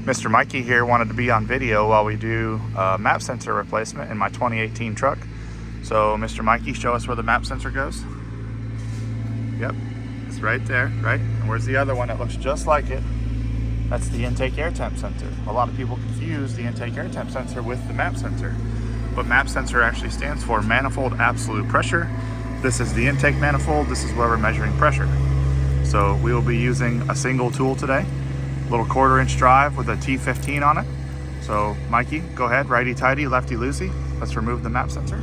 Mr. Mikey here wanted to be on video while we do a map sensor replacement in my 2018 truck. So Mr. Mikey, show us where the map sensor goes. Yep, it's right there, right? And where's the other one that looks just like it? That's the intake air temp sensor. A lot of people confuse the intake air temp sensor with the map sensor. But map sensor actually stands for manifold absolute pressure. This is the intake manifold. This is where we're measuring pressure. So we will be using a single tool today. Little 1/4-inch drive with a T15 on it. So Mikey, go ahead, righty tighty, lefty loosey. Let's remove the map sensor.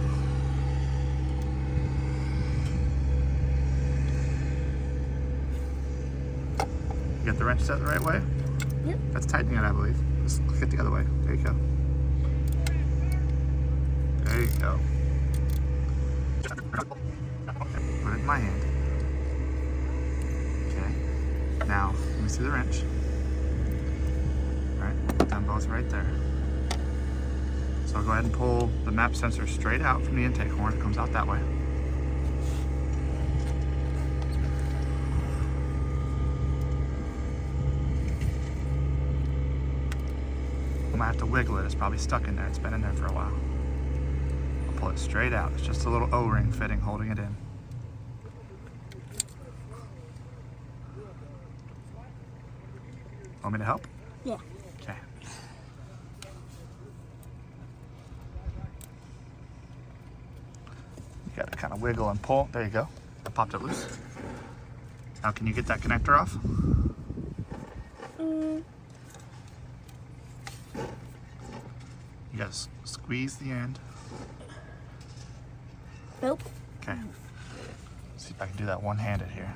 You got the wrench set the right way? Yep. That's tightening it, I believe. Just click it the other way. There you go. There you go. Put it in my hand. Okay. Now, let me see the wrench. Alright, done both right there. So I'll go ahead and pull the map sensor straight out from the intake horn. It comes out that way. I'm gonna have to wiggle it. It's probably stuck in there. It's been in there for a while. I'll pull it straight out. It's just a little O-ring fitting holding it in. Want me to help? Yeah. Okay. You gotta kind of wiggle and pull. There you go. I popped it loose. Now can you get that connector off? You gotta squeeze the end. Nope. Okay. Let's see if I can do that one-handed here.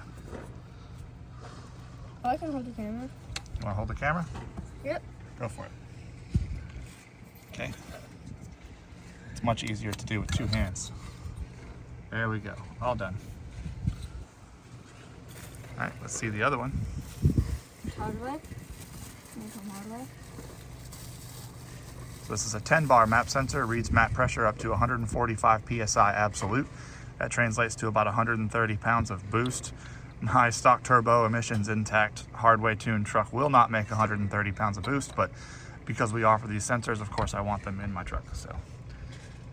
Oh, I can hold the camera. You wanna hold the camera? Yep. Go for it. Okay. It's much easier to do with 2 hands. There we go. All done. All right, let's see the other one. Hardway. Hardway. So this is a 10-bar map sensor. It reads map pressure up to 145 psi absolute. That translates to about 130 pounds of boost. My stock turbo emissions intact Hardway tuned truck will not make 130 pounds of boost, but because we offer these sensors, of course I want them in my truck. So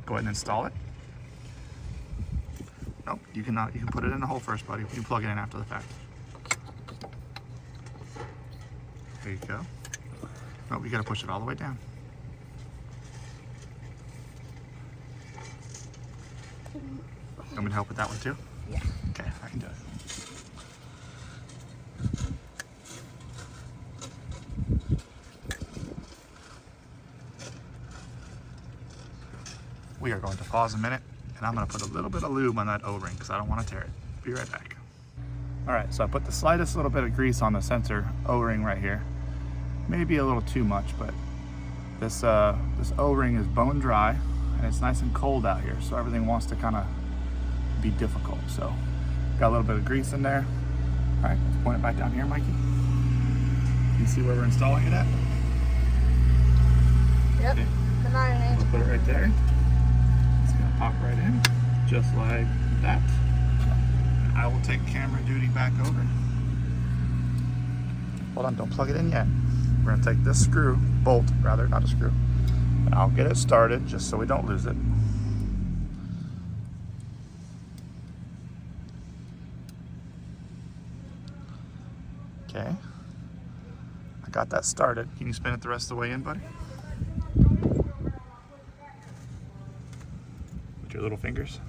go ahead and install it. Nope, you can put it in the hole first, buddy. You can plug it in after the fact. There you go. Nope, you gotta push it all the way down. You want me to help with that one too? Yeah. Okay, I can do it. We are going to pause a minute, and I'm going to put a little bit of lube on that O-ring because I don't want to tear it. Be right back. All right, so I put the slightest little bit of grease on the sensor O-ring right here. Maybe a little too much, but this O-ring is bone dry, and it's nice and cold out here, so everything wants to kind of be difficult. So got a little bit of grease in there. All right, let's point it back down here, Mikey. You see where we're installing it at? Yep. Okay. We'll put it right there. It's gonna pop right in, just like that. I will take camera duty back over. Hold on, don't plug it in yet. We're gonna take this bolt, not a screw, and I'll get it started just so we don't lose it. Okay, I got that started. Can you spin it the rest of the way in, buddy? With your little fingers.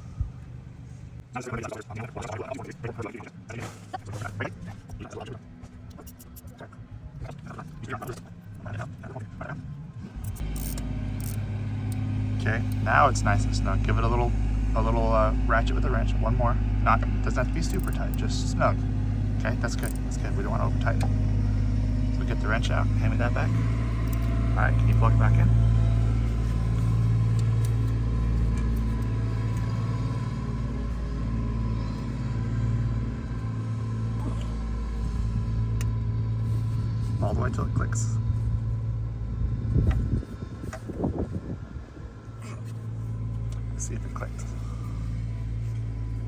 Okay, now it's nice and snug. Give it a little ratchet with a wrench. One more. Doesn't have to be super tight, just snug. Okay, that's good. That's good. We don't want to over tighten it. So we get the wrench out. Hand me that back. All right, can you plug it back in? All the way till it clicks. Let's see if it clicked.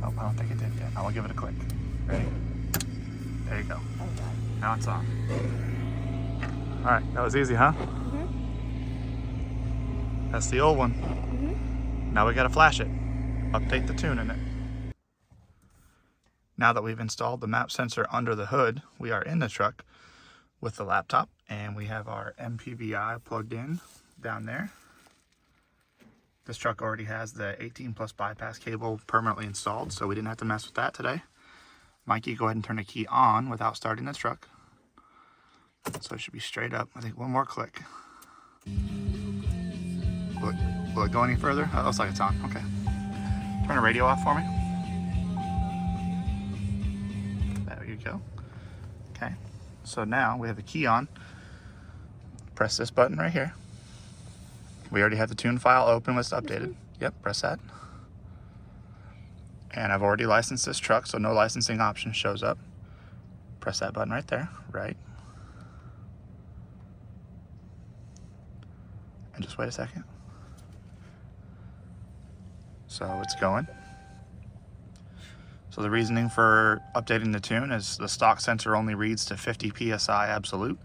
Nope, I don't think it did yet. I will give it a click. Ready? There you go. Now it's on. All right, that was easy, huh? That's the old one. Now we gotta flash it. Update the tune in it. Now that we've installed the map sensor under the hood, we are in the truck with the laptop, and we have our MPVI plugged in down there. This truck already has the 18 plus bypass cable permanently installed, so we didn't have to mess with that today. Mikey, go ahead and turn the key on without starting the truck. So it should be straight up. I think one more click. Will it go any further? Oh, it looks like it's on. Okay. Turn the radio off for me. There you go. Okay. So now we have the key on. Press this button right here. We already have the tune file open. Let's update it. Yep, press that. And I've already licensed this truck, so no licensing option shows up. Press that button right there, right? And just wait a second. So it's going. So the reasoning for updating the tune is the stock sensor only reads to 50 PSI absolute.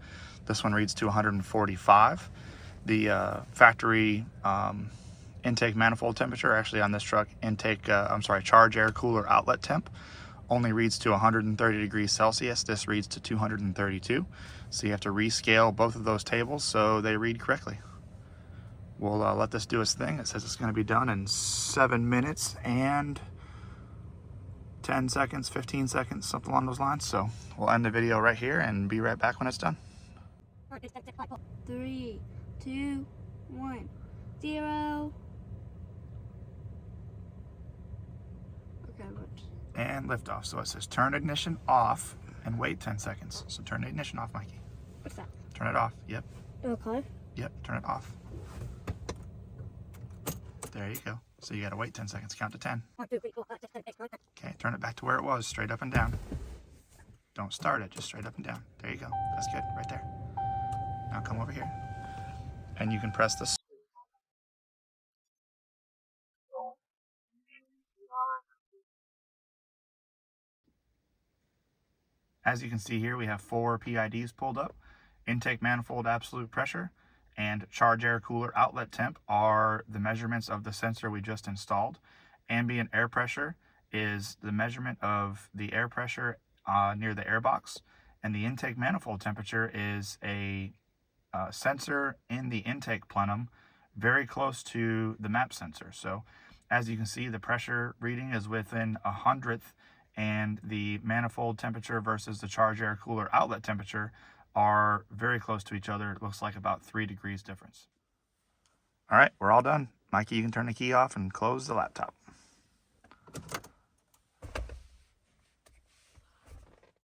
This one reads to 145. The factory intake manifold temperature, actually on this truck, charge air cooler outlet temp only reads to 130 degrees Celsius. This reads to 232. So you have to rescale both of those tables so they read correctly. We'll let this do its thing. It says it's going to be done in 7 minutes and 10 seconds, 15 seconds, something along those lines. So we'll end the video right here and be right back when it's done. 3, 2, 1, 0. Okay, but... And liftoff. So it says turn ignition off and wait 10 seconds. So turn the ignition off, Mikey. What's that? Turn it off. Yep. Okay. Yep, turn it off. There you go. So you gotta wait 10 seconds, count to 10. 1, 2, 3, 4, 5, 6, 7, 8, 9, 10. Okay, turn it back to where it was, straight up and down. Don't start it, just straight up and down. There you go. That's good, right there. Now come over here. And you can press this. As you can see here, we have 4 PIDs pulled up. Intake manifold absolute pressure and charge air cooler outlet temp are the measurements of the sensor we just installed. Ambient air pressure is the measurement of the air pressure near the airbox. And the intake manifold temperature is a sensor in the intake plenum very close to the map sensor. So as you can see, the pressure reading is within 100th, and the manifold temperature versus the charge air cooler outlet temperature are very close to each other. It looks like about 3 degrees difference. All right, we're all done. Mikey, you can turn the key off and close the laptop.